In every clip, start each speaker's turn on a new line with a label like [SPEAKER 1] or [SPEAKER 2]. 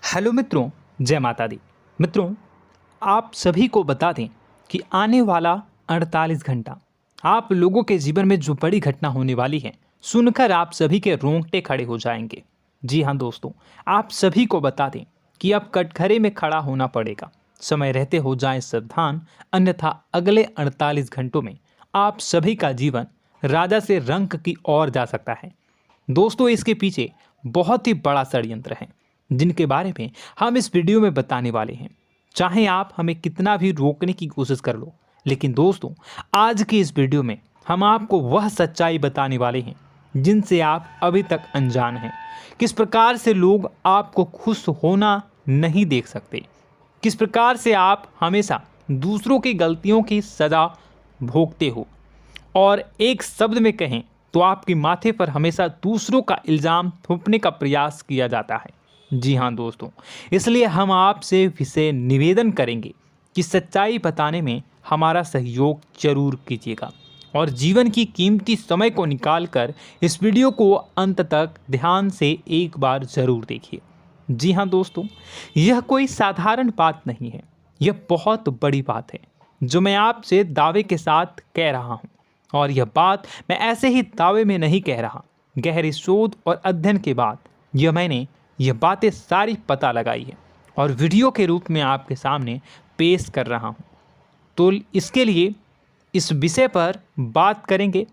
[SPEAKER 1] Hello मित्रों, जय माता दी। मित्रों, आप सभी को बता दें कि आने वाला 48 घंटा आप लोगों के जीवन में जो बड़ी घटना होने वाली है, सुनकर आप सभी के रोंगटे खड़े हो जाएंगे। जी हाँ दोस्तों, आप सभी को बता दें कि अब कटघरे में खड़ा होना पड़ेगा। समय रहते हो जाएं सावधान, अन्यथा अगले 48 घंटों में आप सभी का जीवन राजा से रंक की ओर जा सकता है। दोस्तों, इसके पीछे बहुत ही बड़ा षड्यंत्र है जिनके बारे में हम इस वीडियो में बताने वाले हैं। चाहे आप हमें कितना भी रोकने की कोशिश कर लो, लेकिन दोस्तों आज की इस वीडियो में हम आपको वह सच्चाई बताने वाले हैं जिनसे आप अभी तक अनजान हैं। किस प्रकार से लोग आपको खुश होना नहीं देख सकते, किस प्रकार से आप हमेशा दूसरों की गलतियों की सज़ा भोगते हो, और एक शब्द में कहें तो आपके माथे पर हमेशा दूसरों का इल्ज़ाम थोपने का प्रयास किया जाता है। जी हाँ दोस्तों, इसलिए हम आपसे विशेष निवेदन करेंगे कि सच्चाई बताने में हमारा सहयोग जरूर कीजिएगा और जीवन की कीमती समय को निकालकर इस वीडियो को अंत तक ध्यान से एक बार ज़रूर देखिए। जी हाँ दोस्तों, यह कोई साधारण बात नहीं है, यह बहुत बड़ी बात है जो मैं आपसे दावे के साथ कह रहा हूँ। और यह बात मैं ऐसे ही दावे में नहीं कह रहा, गहरी शोध और अध्ययन के बाद मैंने यह बातें सारी पता लगाई है और वीडियो के रूप में आपके सामने पेश कर रहा हूँ। तो इसके लिए इस विषय पर बात करेंगे।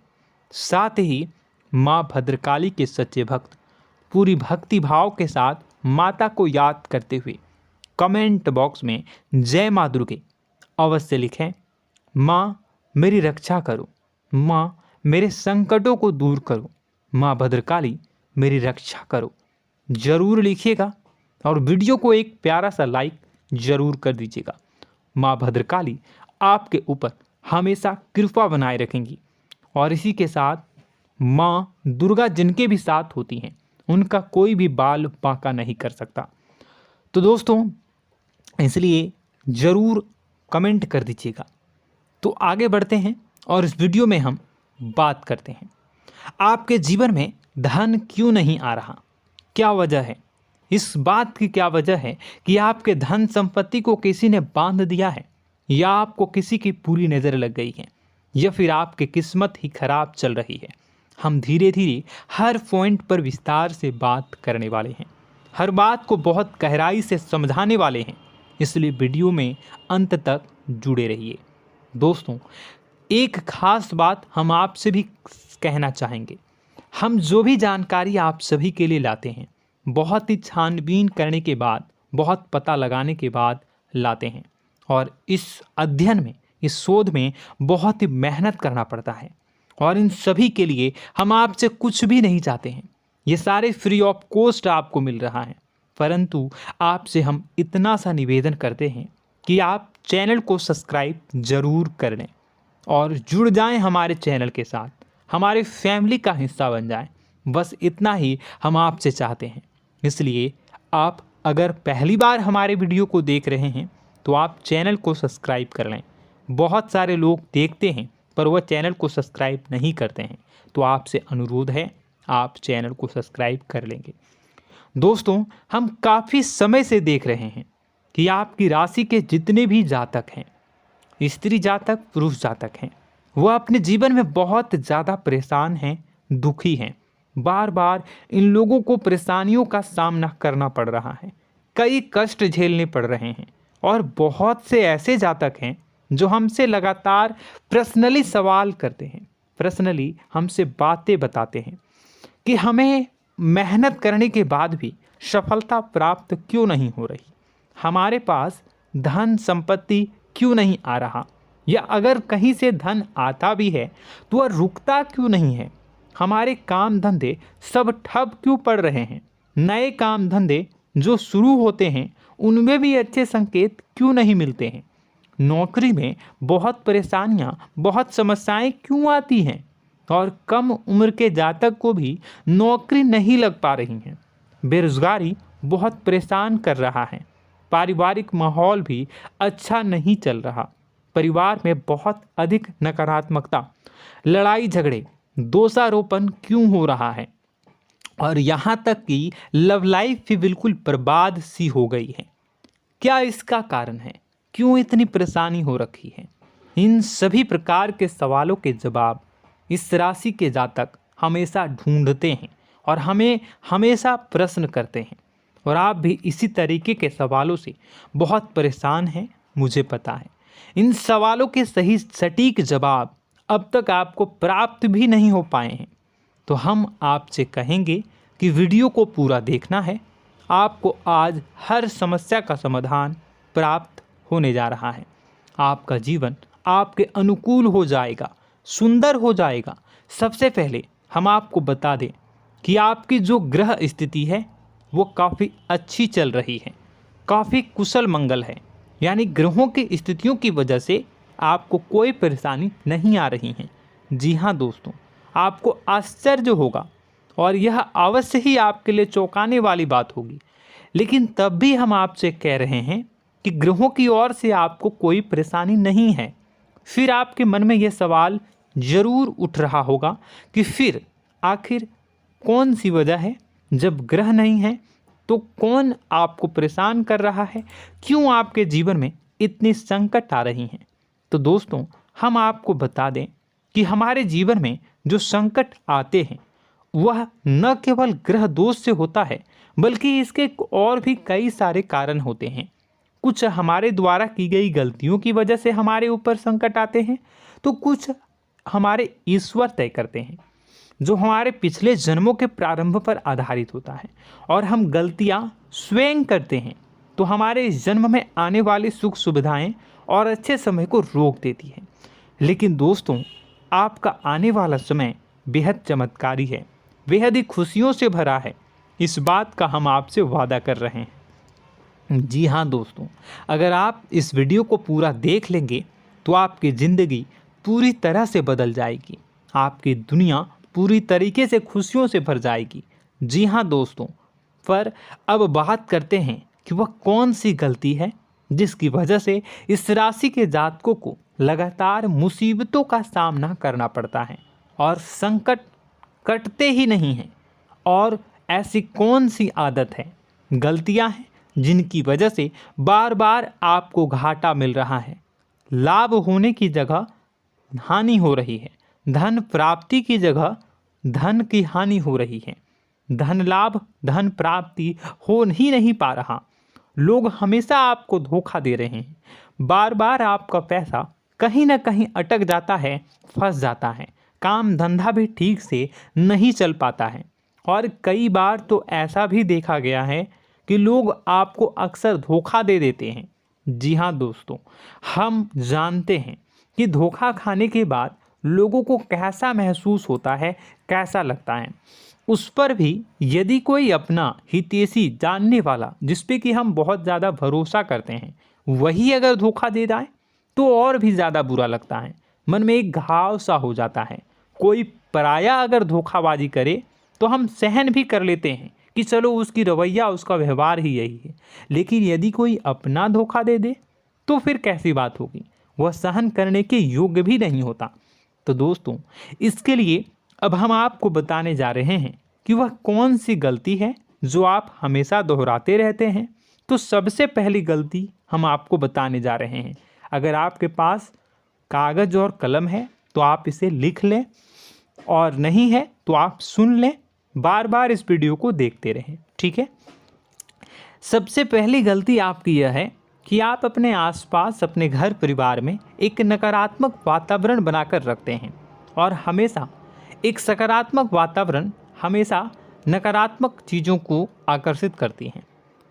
[SPEAKER 1] साथ ही माँ भद्रकाली के सच्चे भक्त पूरी भक्ति भाव के साथ माता को याद करते हुए कमेंट बॉक्स में जय माँ दुर्गे अवश्य लिखें। माँ मेरी रक्षा करो, माँ मेरे संकटों को दूर करो, माँ भद्रकाली मेरी रक्षा करो, जरूर लिखिएगा और वीडियो को एक प्यारा सा लाइक जरूर कर दीजिएगा। माँ भद्रकाली आपके ऊपर हमेशा कृपा बनाए रखेंगी और इसी के साथ माँ दुर्गा जिनके भी साथ होती हैं उनका कोई भी बाल बांका नहीं कर सकता। तो दोस्तों, इसलिए ज़रूर कमेंट कर दीजिएगा। तो आगे बढ़ते हैं और इस वीडियो में हम बात करते हैं, आपके जीवन में धन क्यों नहीं आ रहा, क्या वजह है। इस बात की क्या वजह है कि आपके धन संपत्ति को किसी ने बांध दिया है, या आपको किसी की पूरी नज़र लग गई है, या फिर आपकी किस्मत ही खराब चल रही है। हम धीरे धीरे हर पॉइंट पर विस्तार से बात करने वाले हैं, हर बात को बहुत गहराई से समझाने वाले हैं, इसलिए वीडियो में अंत तक जुड़े रहिए। दोस्तों, एक खास बात हम आपसे भी कहना चाहेंगे, हम जो भी जानकारी आप सभी के लिए लाते हैं बहुत ही छानबीन करने के बाद, बहुत पता लगाने के बाद लाते हैं, और इस अध्ययन में, इस शोध में बहुत ही मेहनत करना पड़ता है। और इन सभी के लिए हम आपसे कुछ भी नहीं चाहते हैं, ये सारे फ्री ऑफ कॉस्ट आपको मिल रहा है। परंतु आपसे हम इतना सा निवेदन करते हैं कि आप चैनल को सब्सक्राइब ज़रूर कर लें और जुड़ जाएं हमारे चैनल के साथ, हमारे फैमिली का हिस्सा बन जाएं। बस इतना ही हम आपसे चाहते हैं। इसलिए आप अगर पहली बार हमारे वीडियो को देख रहे हैं तो आप चैनल को सब्सक्राइब कर लें। बहुत सारे लोग देखते हैं पर वह चैनल को सब्सक्राइब नहीं करते हैं, तो आपसे अनुरोध है आप चैनल को सब्सक्राइब कर लेंगे। दोस्तों, हम काफ़ी समय से देख रहे हैं कि आपकी राशि के जितने भी जातक हैं, स्त्री जातक, पुरुष जातक हैं, वह अपने जीवन में बहुत ज़्यादा परेशान हैं, दुखी हैं। बार बार इन लोगों को परेशानियों का सामना करना पड़ रहा है, कई कष्ट झेलने पड़ रहे हैं। और बहुत से ऐसे जातक हैं जो हमसे लगातार पर्सनली सवाल करते हैं, पर्सनली हमसे बातें बताते हैं कि हमें मेहनत करने के बाद भी सफलता प्राप्त क्यों नहीं हो रही, हमारे पास धन संपत्ति क्यों नहीं आ रहा, या अगर कहीं से धन आता भी है तो वह रुकता क्यों नहीं है, हमारे काम धंधे सब ठप क्यों पड़ रहे हैं, नए काम धंधे जो शुरू होते हैं उनमें भी अच्छे संकेत क्यों नहीं मिलते हैं, नौकरी में बहुत परेशानियां, बहुत समस्याएं क्यों आती हैं, और कम उम्र के जातक को भी नौकरी नहीं लग पा रही हैं, बेरोजगारी बहुत परेशान कर रहा है, पारिवारिक माहौल भी अच्छा नहीं चल रहा, परिवार में बहुत अधिक नकारात्मकता, लड़ाई झगड़े, दोषारोपण क्यों हो रहा है, और यहाँ तक कि लव लाइफ भी बिल्कुल बर्बाद सी हो गई है। क्या इसका कारण है? क्यों इतनी परेशानी हो रखी है? इन सभी प्रकार के सवालों के जवाब इस राशि के जातक हमेशा ढूंढते हैं और हमें हमेशा प्रश्न करते हैं, और आप भी इसी तरीके के सवालों से बहुत परेशान हैं, मुझे पता है। इन सवालों के सही सटीक जवाब अब तक आपको प्राप्त भी नहीं हो पाए हैं, तो हम आपसे कहेंगे कि वीडियो को पूरा देखना है। आपको आज हर समस्या का समाधान प्राप्त होने जा रहा है। आपका जीवन आपके अनुकूल हो जाएगा, सुंदर हो जाएगा। सबसे पहले हम आपको बता दें कि आपकी जो ग्रह स्थिति है वो काफ़ी अच्छी चल रही है, काफ़ी कुशल मंगल है, यानी ग्रहों की स्थितियों की वजह से आपको कोई परेशानी नहीं आ रही है। जी हाँ दोस्तों, आपको आश्चर्य होगा और यह अवश्य ही आपके लिए चौंकाने वाली बात होगी, लेकिन तब भी हम आपसे कह रहे हैं कि ग्रहों की ओर से आपको कोई परेशानी नहीं है। फिर आपके मन में यह सवाल जरूर उठ रहा होगा कि फिर आखिर कौन सी वजह है? जब ग्रह नहीं है तो कौन आपको परेशान कर रहा है? क्यों आपके जीवन में इतनी संकट आ रही हैं? तो दोस्तों, हम आपको बता दें कि हमारे जीवन में जो संकट आते हैं वह न केवल ग्रह दोष से होता है, बल्कि इसके और भी कई सारे कारण होते हैं। कुछ हमारे द्वारा की गई गलतियों की वजह से हमारे ऊपर संकट आते हैं, तो कुछ हमारे ईश्वर तय करते हैं, जो हमारे पिछले जन्मों के प्रारंभ पर आधारित होता है। और हम गलतियां स्वयं करते हैं तो हमारे इस जन्म में आने वाली सुख सुविधाएं और अच्छे समय को रोक देती है। लेकिन दोस्तों, आपका आने वाला समय बेहद चमत्कारी है, बेहद ही खुशियों से भरा है। इस बात का हम आपसे वादा कर रहे हैं। जी हाँ दोस्तों, अगर आप इस वीडियो को पूरा देख लेंगे तो आपकी ज़िंदगी पूरी तरह से बदल जाएगी, आपकी दुनिया पूरी तरीके से खुशियों से भर जाएगी। जी हाँ दोस्तों, पर अब बात करते हैं कि वह कौन सी गलती है जिसकी वजह से इस राशि के जातकों को लगातार मुसीबतों का सामना करना पड़ता है और संकट कटते ही नहीं हैं। और ऐसी कौन सी आदत है, गलतियां हैं जिनकी वजह से बार बार आपको घाटा मिल रहा है, लाभ होने की जगह हानि हो रही है, धन प्राप्ति की जगह धन की हानि हो रही है, धन लाभ धन प्राप्ति हो ही नहीं पा रहा, लोग हमेशा आपको धोखा दे रहे हैं, बार बार आपका पैसा कहीं ना कहीं अटक जाता है, फंस जाता है, काम धंधा भी ठीक से नहीं चल पाता है। और कई बार तो ऐसा भी देखा गया है कि लोग आपको अक्सर धोखा दे देते हैं। जी हाँ दोस्तों, हम जानते हैं कि धोखा खाने के बाद लोगों को कैसा महसूस होता है, कैसा लगता है। उस पर भी यदि कोई अपना हितैषी जानने वाला, जिस पे कि हम बहुत ज़्यादा भरोसा करते हैं, वही अगर धोखा दे जाए तो और भी ज़्यादा बुरा लगता है, मन में एक घाव सा हो जाता है। कोई पराया अगर धोखाबाजी करे तो हम सहन भी कर लेते हैं कि चलो उसकी रवैया उसका व्यवहार ही यही है, लेकिन यदि कोई अपना धोखा दे दे तो फिर कैसी बात होगी, वह सहन करने के योग्य भी नहीं होता। तो दोस्तों, इसके लिए अब हम आपको बताने जा रहे हैं कि वह कौन सी गलती है जो आप हमेशा दोहराते रहते हैं। तो सबसे पहली गलती हम आपको बताने जा रहे हैं। अगर आपके पास कागज़ और कलम है तो आप इसे लिख लें, और नहीं है तो आप सुन लें, बार बार इस वीडियो को देखते रहें, ठीक है। सबसे पहली गलती आपकी यह है कि आप अपने आसपास, अपने घर परिवार में एक नकारात्मक वातावरण बनाकर रखते हैं, और हमेशा एक सकारात्मक वातावरण हमेशा नकारात्मक चीज़ों को आकर्षित करती हैं,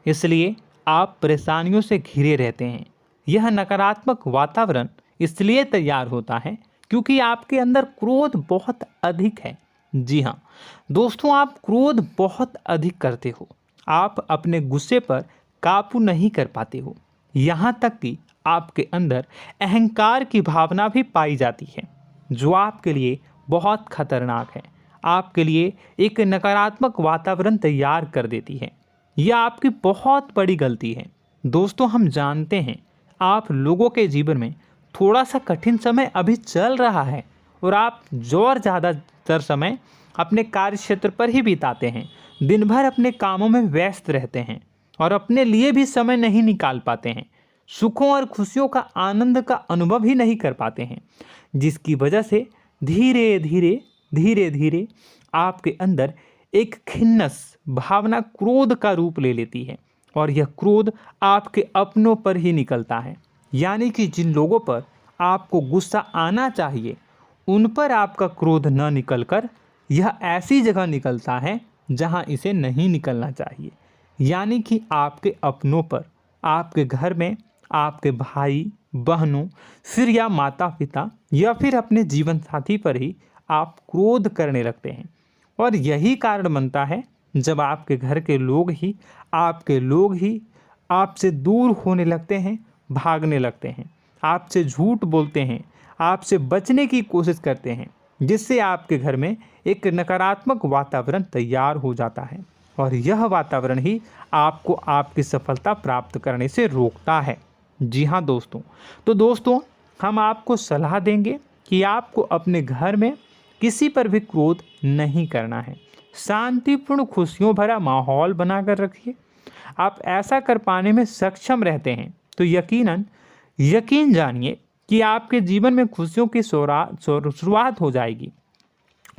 [SPEAKER 1] इसलिए आप परेशानियों से घिरे रहते हैं। यह नकारात्मक वातावरण इसलिए तैयार होता है क्योंकि आपके अंदर क्रोध बहुत अधिक है। जी हाँ दोस्तों, आप क्रोध बहुत अधिक करते हो, आप अपने गुस्से पर काबू नहीं कर पाते हो, यहाँ तक कि आपके अंदर अहंकार की भावना भी पाई जाती है, जो आपके लिए बहुत खतरनाक है, आपके लिए एक नकारात्मक वातावरण तैयार कर देती है। यह आपकी बहुत बड़ी गलती है। दोस्तों, हम जानते हैं आप लोगों के जीवन में थोड़ा सा कठिन समय अभी चल रहा है, और आप और ज़्यादातर समय अपने कार्य क्षेत्र पर ही बिताते हैं। दिन भर अपने कामों में व्यस्त रहते हैं और अपने लिए भी समय नहीं निकाल पाते हैं। सुखों और खुशियों का आनंद का अनुभव ही नहीं कर पाते हैं, जिसकी वजह से धीरे धीरे आपके अंदर एक खिन्नस भावना क्रोध का रूप ले लेती है और यह क्रोध आपके अपनों पर ही निकलता है। यानी कि जिन लोगों पर आपको गुस्सा आना चाहिए उन पर आपका क्रोध न निकलकर यह ऐसी जगह निकलता है जहां इसे नहीं निकलना चाहिए। यानी कि आपके अपनों पर, आपके घर में आपके भाई बहनों, फिर या माता पिता या फिर अपने जीवन साथी पर ही आप क्रोध करने लगते हैं। और यही कारण बनता है जब आपके घर के लोग ही आपसे दूर होने लगते हैं, भागने लगते हैं, आपसे झूठ बोलते हैं, आपसे बचने की कोशिश करते हैं, जिससे आपके घर में एक नकारात्मक वातावरण तैयार हो जाता है और यह वातावरण ही आपको आपकी सफलता प्राप्त करने से रोकता है। जी हाँ दोस्तों, तो दोस्तों हम आपको सलाह देंगे कि आपको अपने घर में किसी पर भी क्रोध नहीं करना है। शांतिपूर्ण खुशियों भरा माहौल बनाकर रखिए। आप ऐसा कर पाने में सक्षम रहते हैं तो यकीन जानिए कि आपके जीवन में खुशियों की शुरुआत हो जाएगी,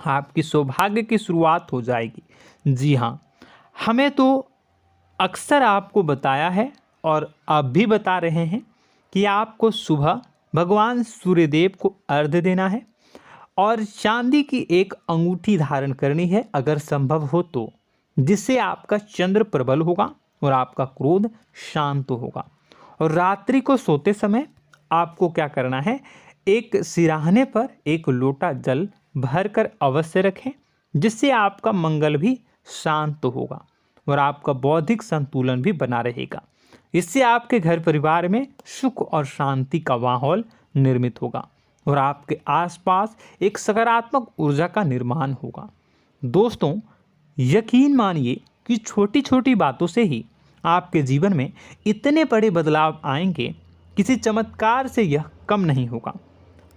[SPEAKER 1] आपकी सौभाग्य की शुरुआत हो जाएगी। जी हाँ, हमें तो अक्सर आपको बताया है और अब भी बता रहे हैं कि आपको सुबह भगवान सूर्यदेव को अर्घ्य देना है और चांदी की एक अंगूठी धारण करनी है अगर संभव हो तो, जिससे आपका चंद्र प्रबल होगा और आपका क्रोध शांत होगा। और रात्रि को सोते समय आपको क्या करना है, एक सिराहने पर एक लोटा जल भरकर अवश्य रखें, जिससे आपका मंगल भी शांत होगा और आपका बौद्धिक संतुलन भी बना रहेगा। इससे आपके घर परिवार में सुख और शांति का माहौल निर्मित होगा और आपके आसपास एक सकारात्मक ऊर्जा का निर्माण होगा। दोस्तों यकीन मानिए कि छोटी छोटी बातों से ही आपके जीवन में इतने बड़े बदलाव आएंगे, किसी चमत्कार से यह कम नहीं होगा।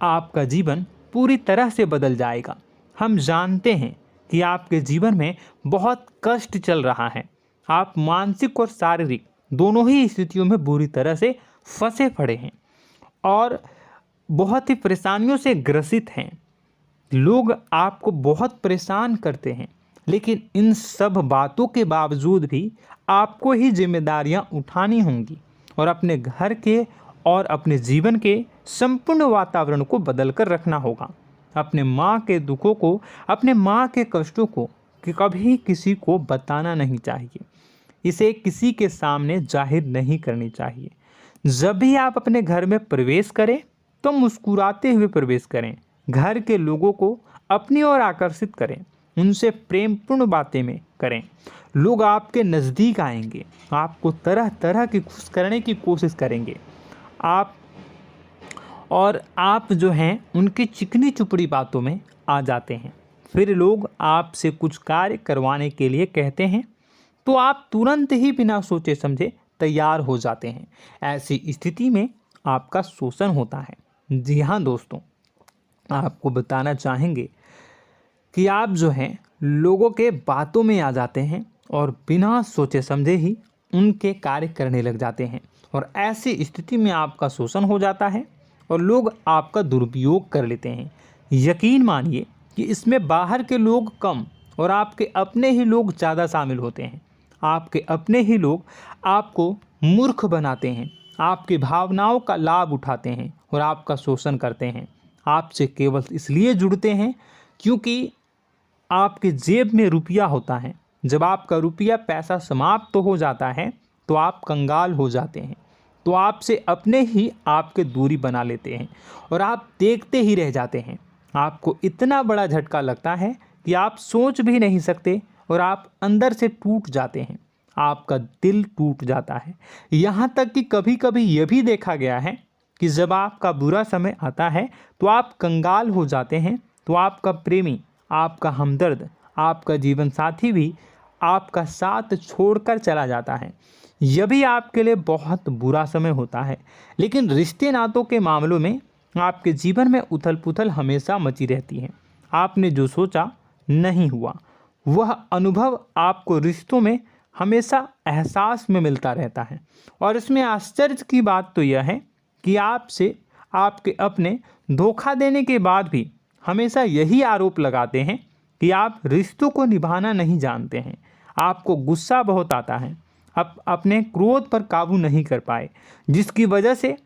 [SPEAKER 1] आपका जीवन पूरी तरह से बदल जाएगा। हम जानते हैं कि आपके जीवन में बहुत कष्ट चल रहा है, आप मानसिक और शारीरिक दोनों ही स्थितियों में बुरी तरह से फंसे पड़े हैं और बहुत ही परेशानियों से ग्रसित हैं। लोग आपको बहुत परेशान करते हैं, लेकिन इन सब बातों के बावजूद भी आपको ही जिम्मेदारियां उठानी होंगी और अपने घर के और अपने जीवन के संपूर्ण वातावरण को बदल कर रखना होगा। अपने माँ के दुखों को, अपने माँ के कष्टों को कभी किसी को बताना नहीं चाहिए, इसे किसी के सामने जाहिर नहीं करनी चाहिए। जब भी आप अपने घर में प्रवेश करें तो मुस्कुराते हुए प्रवेश करें, घर के लोगों को अपनी ओर आकर्षित करें, उनसे प्रेमपूर्ण बातें में करें। लोग आपके नज़दीक आएंगे, आपको तरह तरह की खुश करने की कोशिश करेंगे। आप जो हैं उनकी चिकनी चुपड़ी बातों में आ जाते हैं। फिर लोग आपसे कुछ कार्य करवाने के लिए कहते हैं तो आप तुरंत ही बिना सोचे समझे तैयार हो जाते हैं। ऐसी स्थिति में आपका शोषण होता है। जी हाँ दोस्तों, आपको बताना चाहेंगे कि आप जो हैं लोगों के बातों में आ जाते हैं और बिना सोचे समझे ही उनके कार्य करने लग जाते हैं और ऐसी स्थिति में आपका शोषण हो जाता है और लोग आपका दुरुपयोग कर लेते हैं। यकीन मानिए कि इसमें बाहर के लोग कम और आपके अपने ही लोग ज़्यादा शामिल होते हैं। आपके अपने ही लोग आपको मूर्ख बनाते हैं, आपकी भावनाओं का लाभ उठाते हैं और आपका शोषण करते हैं। आपसे केवल इसलिए जुड़ते हैं क्योंकि आपके जेब में रुपया होता है। जब आपका रुपया पैसा समाप्त हो जाता है तो आप कंगाल हो जाते हैं, तो आपसे अपने ही आपके दूरी बना लेते हैं और आप देखते ही रह जाते हैं। आपको इतना बड़ा झटका लगता है कि आप सोच भी नहीं सकते और आप अंदर से टूट जाते हैं, आपका दिल टूट जाता है। यहाँ तक कि कभी कभी यह भी देखा गया है कि जब आपका बुरा समय आता है तो आप कंगाल हो जाते हैं, तो आपका प्रेमी, आपका हमदर्द, आपका जीवन साथी भी आपका साथ छोड़कर चला जाता है। यह भी आपके लिए बहुत बुरा समय होता है। लेकिन रिश्ते नातों के मामलों में आपके जीवन में उथल पुथल हमेशा मची रहती है। आपने जो सोचा नहीं हुआ, वह अनुभव आपको रिश्तों में हमेशा एहसास में मिलता रहता है। और इसमें आश्चर्य की बात तो यह है कि आपसे आपके अपने धोखा देने के बाद भी हमेशा यही आरोप लगाते हैं कि आप रिश्तों को निभाना नहीं जानते हैं। आपको गुस्सा बहुत आता है, अपने क्रोध पर काबू नहीं कर पाए, जिसकी वजह से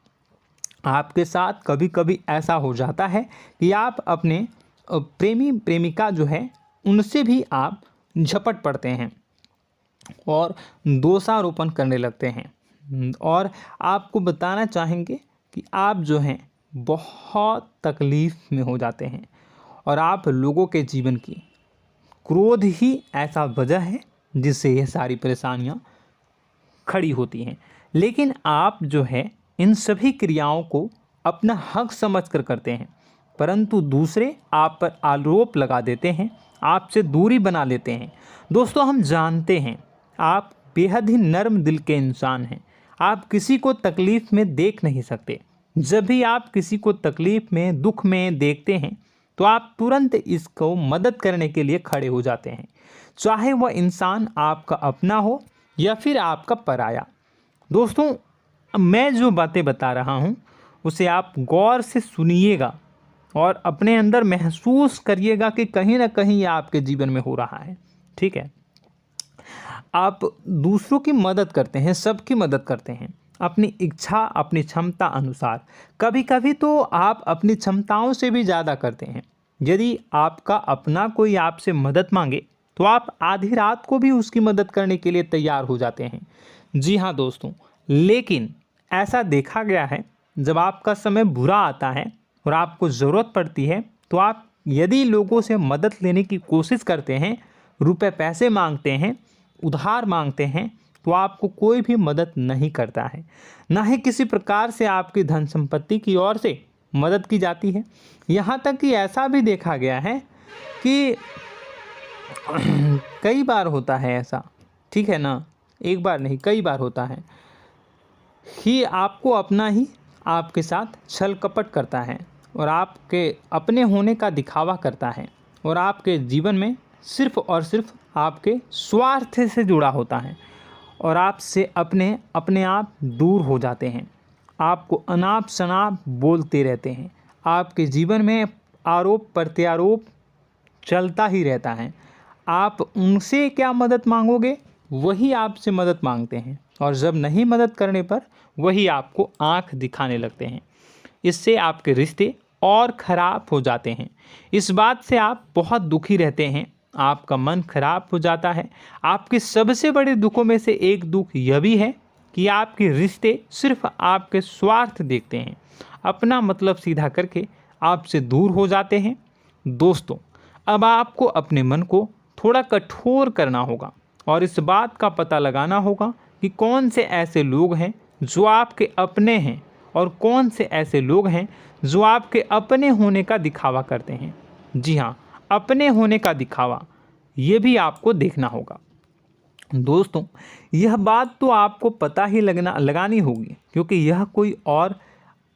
[SPEAKER 1] आपके साथ कभी कभी ऐसा हो जाता है कि आप अपने प्रेमी प्रेमिका जो है उनसे भी आप झपट पड़ते हैं और दोषारोपण करने लगते हैं। और आपको बताना चाहेंगे कि आप जो हैं बहुत तकलीफ़ में हो जाते हैं और आप लोगों के जीवन की क्रोध ही ऐसा वजह है जिससे ये सारी परेशानियां खड़ी होती हैं। लेकिन आप जो है इन सभी क्रियाओं को अपना हक समझकर करते हैं, परंतु दूसरे आप पर आरोप लगा देते हैं, आपसे दूरी बना लेते हैं। दोस्तों, हम जानते हैं आप बेहद ही नर्म दिल के इंसान हैं। आप किसी को तकलीफ़ में देख नहीं सकते। जब भी आप किसी को तकलीफ़ में, दुख में देखते हैं तो आप तुरंत इसको मदद करने के लिए खड़े हो जाते हैं, चाहे वह इंसान आपका अपना हो या फिर आपका पराया। दोस्तों, मैं जो बातें बता रहा हूँ उसे आप गौर से सुनिएगा और अपने अंदर महसूस करिएगा कि कहीं ना कहीं ये आपके जीवन में हो रहा है। ठीक है, आप दूसरों की मदद करते हैं, सबकी मदद करते हैं अपनी इच्छा, अपनी क्षमता अनुसार। कभी कभी तो आप अपनी क्षमताओं से भी ज़्यादा करते हैं। यदि आपका अपना कोई आपसे मदद मांगे तो आप आधी रात को भी उसकी मदद करने के लिए तैयार हो जाते हैं। जी हाँ दोस्तों, लेकिन ऐसा देखा गया है जब आपका समय बुरा आता है और आपको ज़रूरत पड़ती है तो आप यदि लोगों से मदद लेने की कोशिश करते हैं, रुपए पैसे मांगते हैं, उधार मांगते हैं, तो आपको कोई भी मदद नहीं करता है। ना ही किसी प्रकार से आपकी धन संपत्ति की ओर से मदद की जाती है। यहाँ तक कि ऐसा भी देखा गया है कि कई बार होता है ऐसा, ठीक है ना, एक बार नहीं कई बार होता है कि आपको अपना ही आपके साथ छल कपट करता है और आपके अपने होने का दिखावा करता है और आपके जीवन में सिर्फ और सिर्फ आपके स्वार्थ से जुड़ा होता है और आपसे अपने आप दूर हो जाते हैं। आपको अनाप शनाप बोलते रहते हैं। आपके जीवन में आरोप प्रत्यारोप चलता ही रहता है। आप उनसे क्या मदद मांगोगे, वही आपसे मदद मांगते हैं और जब नहीं मदद करने पर वही आपको आंख दिखाने लगते हैं। इससे आपके रिश्ते और ख़राब हो जाते हैं। इस बात से आप बहुत दुखी रहते हैं, आपका मन खराब हो जाता है। आपके सबसे बड़े दुखों में से एक दुख यह भी है कि आपके रिश्ते सिर्फ आपके स्वार्थ देखते हैं, अपना मतलब सीधा करके आपसे दूर हो जाते हैं। दोस्तों, अब आपको अपने मन को थोड़ा कठोर करना होगा और इस बात का पता लगाना होगा कि कौन से ऐसे लोग हैं जो आपके अपने हैं और कौन से ऐसे लोग हैं जो आपके अपने होने का दिखावा करते हैं। जी हाँ, अपने होने का दिखावा, ये भी आपको देखना होगा। दोस्तों, यह बात तो आपको पता ही लगानी होगी, क्योंकि यह कोई और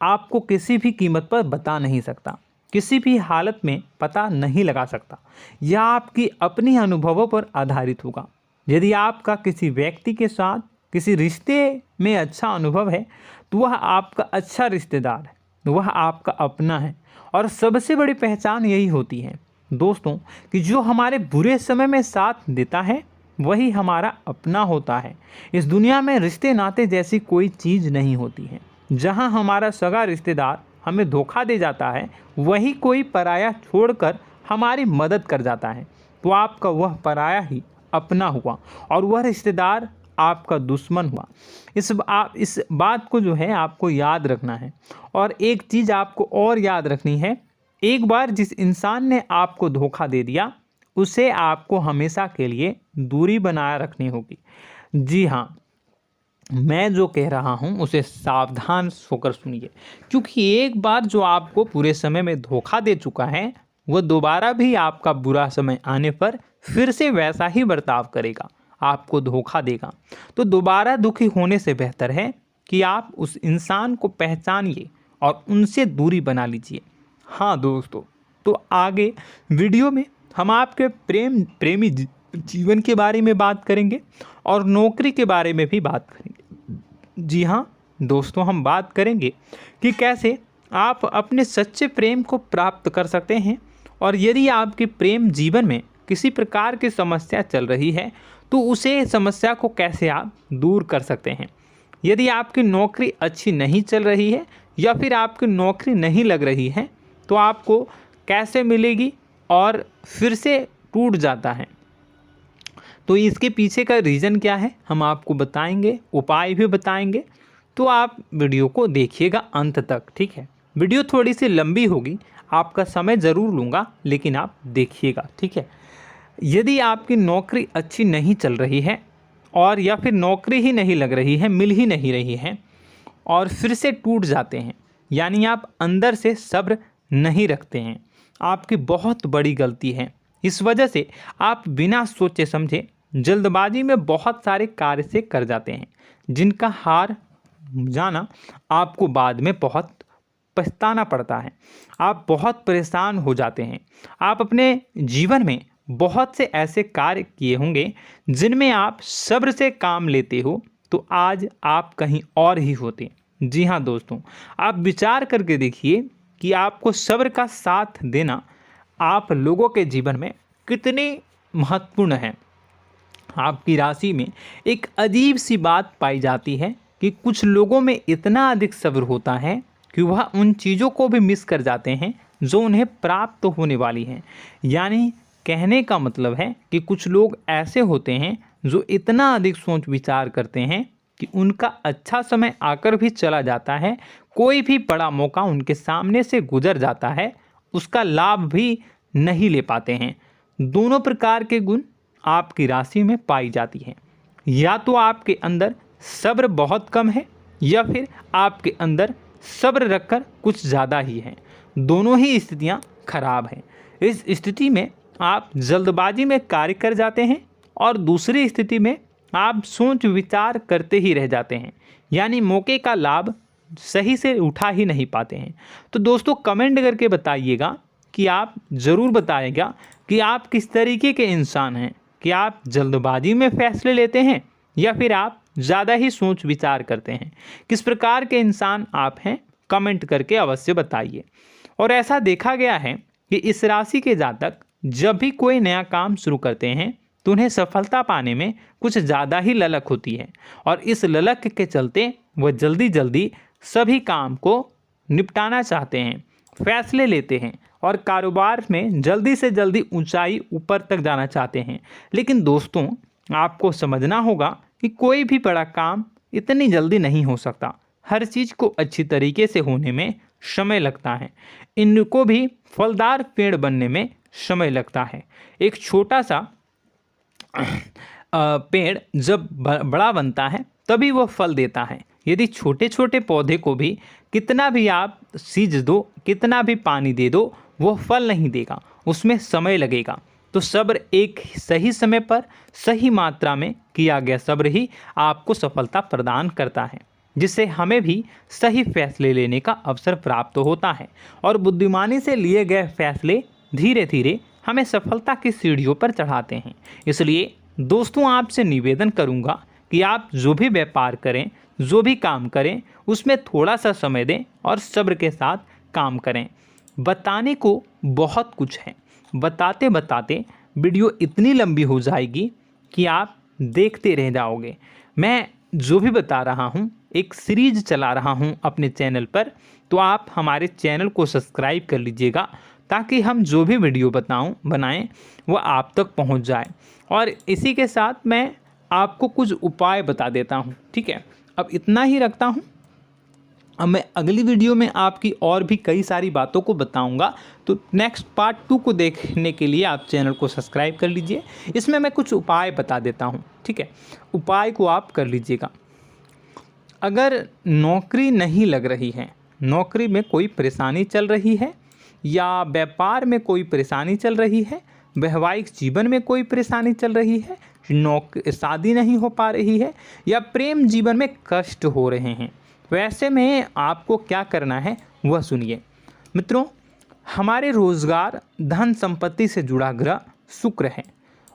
[SPEAKER 1] आपको किसी भी कीमत पर बता नहीं सकता, किसी भी हालत में पता नहीं लगा सकता। यह आपकी अपनी अनुभवों पर आधारित होगा। यदि आपका किसी व्यक्ति के साथ किसी रिश्ते में अच्छा अनुभव है तो वह आपका अच्छा रिश्तेदार है, वह आपका अपना है। और सबसे बड़ी पहचान यही होती है दोस्तों कि जो हमारे बुरे समय में साथ देता है वही हमारा अपना होता है। इस दुनिया में रिश्ते नाते जैसी कोई चीज़ नहीं होती है। जहां हमारा सगा रिश्तेदार हमें धोखा दे जाता है, वही कोई पराया छोड़कर हमारी मदद कर जाता है, तो आपका वह पराया ही अपना हुआ और वह रिश्तेदार आपका दुश्मन हुआ। इस बात को जो है आपको याद रखना है। और एक चीज़ आपको और याद रखनी है, एक बार जिस इंसान ने आपको धोखा दे दिया उसे आपको हमेशा के लिए दूरी बनाए रखनी होगी। जी हाँ, मैं जो कह रहा हूँ उसे सावधान होकर सुनिए, क्योंकि एक बार जो आपको पूरे समय में धोखा दे चुका है वह दोबारा भी आपका बुरा समय आने पर फिर से वैसा ही बर्ताव करेगा, आपको धोखा देगा। तो दोबारा दुखी होने से बेहतर है कि आप उस इंसान को पहचानिए और उनसे दूरी बना लीजिए। हाँ दोस्तों, तो आगे वीडियो में हम आपके प्रेमी जीवन के बारे में बात करेंगे और नौकरी के बारे में भी बात करेंगे। जी हाँ दोस्तों, हम बात करेंगे कि कैसे आप अपने सच्चे प्रेम को प्राप्त कर सकते हैं, और यदि आपके प्रेम जीवन में किसी प्रकार की समस्या चल रही है तो उसे समस्या को कैसे आप दूर कर सकते हैं। यदि आपकी नौकरी अच्छी नहीं चल रही है या फिर आपकी नौकरी नहीं लग रही है तो आपको कैसे मिलेगी और फिर से टूट जाता है, तो इसके पीछे का रीज़न क्या है हम आपको बताएंगे, उपाय भी बताएंगे। तो आप वीडियो को देखिएगा अंत तक, ठीक है। वीडियो थोड़ी सी लंबी होगी, आपका समय ज़रूर लूँगा, लेकिन आप देखिएगा, ठीक है। यदि आपकी नौकरी अच्छी नहीं चल रही है और या फिर नौकरी ही नहीं लग रही है, मिल ही नहीं रही है और फिर से टूट जाते हैं, यानी आप अंदर से सब्र नहीं रखते हैं, आपकी बहुत बड़ी गलती है। इस वजह से आप बिना सोचे समझे जल्दबाजी में बहुत सारे कार्य से कर जाते हैं, जिनका हार जाना आपको बाद में बहुत पछताना पड़ता है। आप बहुत परेशान हो जाते हैं। आप अपने जीवन में बहुत से ऐसे कार्य किए होंगे जिनमें आप सब्र से काम लेते हो, तो आज आप कहीं और ही होते। जी हाँ दोस्तों, आप विचार करके देखिए कि आपको सब्र का साथ देना आप लोगों के जीवन में कितने महत्वपूर्ण है। आपकी राशि में एक अजीब सी बात पाई जाती है कि कुछ लोगों में इतना अधिक सब्र होता है कि वह उन चीज़ों को भी मिस कर जाते हैं जो उन्हें प्राप्त होने वाली हैं। यानी कहने का मतलब है कि कुछ लोग ऐसे होते हैं जो इतना अधिक सोच विचार करते हैं कि उनका अच्छा समय आकर भी चला जाता है, कोई भी बड़ा मौका उनके सामने से गुजर जाता है, उसका लाभ भी नहीं ले पाते हैं। दोनों प्रकार के गुण आपकी राशि में पाई जाती हैं। या तो आपके अंदर सब्र बहुत कम है या फिर आपके अंदर सब्र रखकर कुछ ज़्यादा ही है। दोनों ही स्थितियाँ खराब हैं। इस स्थिति में आप जल्दबाजी में कार्य कर जाते हैं और दूसरी स्थिति में आप सोच विचार करते ही रह जाते हैं, यानी मौके का लाभ सही से उठा ही नहीं पाते हैं। तो दोस्तों कमेंट करके बताइएगा कि आप ज़रूर बताइएगा कि आप किस तरीके के इंसान हैं, कि आप जल्दबाजी में फैसले लेते हैं या फिर आप ज़्यादा ही सोच विचार करते हैं। किस प्रकार के इंसान आप हैं, कमेंट करके अवश्य बताइए। और ऐसा देखा गया है कि इस राशि के जातक जब भी कोई नया काम शुरू करते हैं तो उन्हें सफलता पाने में कुछ ज़्यादा ही ललक होती है, और इस ललक के चलते वह जल्दी जल्दी सभी काम को निपटाना चाहते हैं, फैसले लेते हैं और कारोबार में जल्दी से जल्दी ऊंचाई ऊपर तक जाना चाहते हैं। लेकिन दोस्तों आपको समझना होगा कि कोई भी बड़ा काम इतनी जल्दी नहीं हो सकता। हर चीज़ को अच्छी तरीके से होने में समय लगता है। इनको भी फलदार पेड़ बनने में समय लगता है। एक छोटा सा पेड़ जब बड़ा बनता है तभी वो फल देता है। यदि छोटे छोटे पौधे को भी कितना भी आप सींच दो, कितना भी पानी दे दो, वो फल नहीं देगा, उसमें समय लगेगा। तो सब्र एक सही समय पर सही मात्रा में किया गया सब्र ही आपको सफलता प्रदान करता है, जिससे हमें भी सही फैसले लेने का अवसर प्राप्त होता है और बुद्धिमानी से लिए गए फैसले धीरे धीरे हमें सफलता की सीढ़ियों पर चढ़ाते हैं। इसलिए दोस्तों आपसे निवेदन करूंगा कि आप जो भी व्यापार करें, जो भी काम करें, उसमें थोड़ा सा समय दें और सब्र के साथ काम करें। बताने को बहुत कुछ है, बताते बताते वीडियो इतनी लंबी हो जाएगी कि आप देखते रह जाओगे। मैं जो भी बता रहा हूँ एक सीरीज चला रहा हूँ अपने चैनल पर, तो आप हमारे चैनल को सब्सक्राइब कर लीजिएगा ताकि हम जो भी वीडियो बनाएं वो आप तक पहुँच जाए। और इसी के साथ मैं आपको कुछ उपाय बता देता हूँ, ठीक है। अब इतना ही रखता हूँ। अब मैं अगली वीडियो में आपकी और भी कई सारी बातों को बताऊंगा, तो नेक्स्ट पार्ट 2 को देखने के लिए आप चैनल को सब्सक्राइब कर लीजिए। इसमें मैं कुछ उपाय बता देता हूं, ठीक है। उपाय को आप कर लीजिएगा। अगर नौकरी नहीं लग रही है, नौकरी में कोई परेशानी चल रही है, या व्यापार में कोई परेशानी चल रही है, वैवाहिक जीवन में कोई परेशानी चल रही है, शादी नहीं हो पा रही है, या प्रेम जीवन में कष्ट हो रहे हैं, वैसे में आपको क्या करना है, वह सुनिए। मित्रों, हमारे रोजगार धन संपत्ति से जुड़ा ग्रह शुक्र है,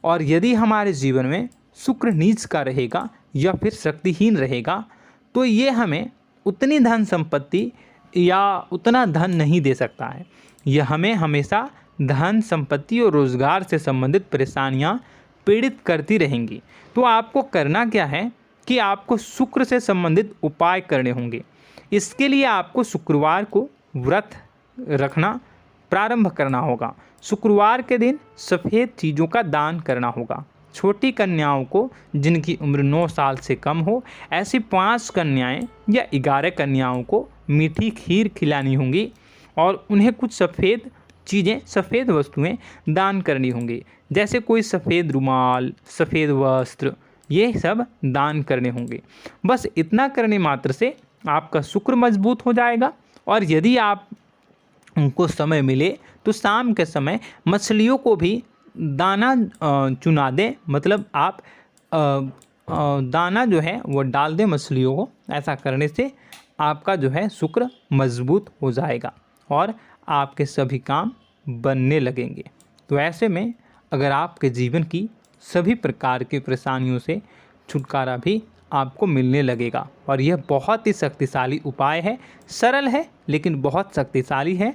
[SPEAKER 1] और यदि हमारे जीवन में शुक्र नीच का रहेगा या फिर शक्तिहीन रहेगा तो ये हमें उतनी धन संपत्ति या उतना धन नहीं दे सकता है। यह हमें हमेशा धन संपत्ति और रोजगार से संबंधित परेशानियां पीड़ित करती रहेंगी। तो आपको करना क्या है कि आपको शुक्र से संबंधित उपाय करने होंगे। इसके लिए आपको शुक्रवार को व्रत रखना प्रारंभ करना होगा। शुक्रवार के दिन सफ़ेद चीज़ों का दान करना होगा। छोटी कन्याओं को जिनकी उम्र 9 साल से कम हो, ऐसी 5 कन्याएं या 11 कन्याओं को मीठी खीर खिलानी होंगी और उन्हें कुछ सफ़ेद चीज़ें, सफ़ेद वस्तुएं दान करनी होंगी, जैसे कोई सफ़ेद रुमाल, सफ़ेद वस्त्र, ये सब दान करने होंगे। बस इतना करने मात्र से आपका शुक्र मजबूत हो जाएगा। और यदि आप उनको समय मिले तो शाम के समय मछलियों को भी दाना चुना दें, मतलब आप दाना जो है वो डाल दें मछलियों को। ऐसा करने से आपका जो है शुक्र मजबूत हो जाएगा और आपके सभी काम बनने लगेंगे। तो ऐसे में अगर आपके जीवन की सभी प्रकार की परेशानियों से छुटकारा भी आपको मिलने लगेगा। और यह बहुत ही शक्तिशाली उपाय है, सरल है लेकिन बहुत शक्तिशाली है।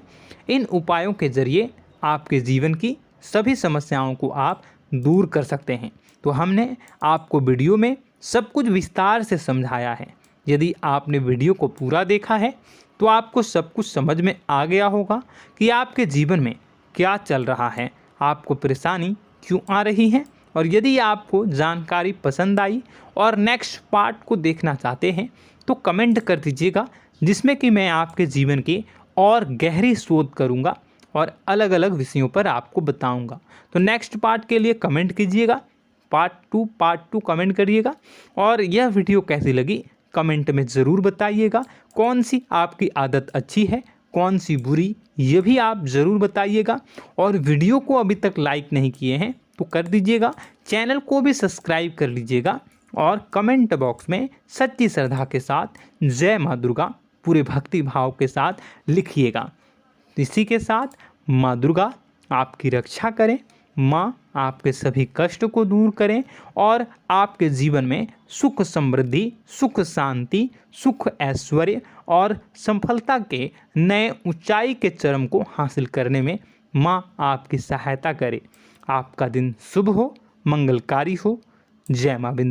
[SPEAKER 1] इन उपायों के ज़रिए आपके जीवन की सभी समस्याओं को आप दूर कर सकते हैं। तो हमने आपको वीडियो में सब कुछ विस्तार से समझाया है। यदि आपने वीडियो को पूरा देखा है तो आपको सब कुछ समझ में आ गया होगा कि आपके जीवन में क्या चल रहा है, आपको परेशानी क्यों आ रही है। और यदि आपको जानकारी पसंद आई और नेक्स्ट पार्ट को देखना चाहते हैं तो कमेंट कर दीजिएगा, जिसमें कि मैं आपके जीवन की और गहरी शोध करूंगा और अलग अलग विषयों पर आपको बताऊंगा। तो नेक्स्ट पार्ट के लिए कमेंट कीजिएगा, पार्ट टू कमेंट करिएगा। और यह वीडियो कैसी लगी कमेंट में ज़रूर बताइएगा। कौन सी आपकी आदत अच्छी है, कौन सी बुरी, ये भी आप ज़रूर बताइएगा। और वीडियो को अभी तक लाइक नहीं किए हैं तो कर दीजिएगा, चैनल को भी सब्सक्राइब कर लीजिएगा और कमेंट बॉक्स में सच्ची श्रद्धा के साथ जय माँ दुर्गा पूरे भक्ति भाव के साथ लिखिएगा। इसी के साथ माँ दुर्गा आपकी रक्षा करें, माँ आपके सभी कष्ट को दूर करें और आपके जीवन में सुख समृद्धि, सुख शांति, सुख ऐश्वर्य और सफलता के नए ऊंचाई के चरम को हासिल करने में माँ आपकी सहायता करे। आपका दिन शुभ हो, मंगलकारी हो। जय माँ बिंद।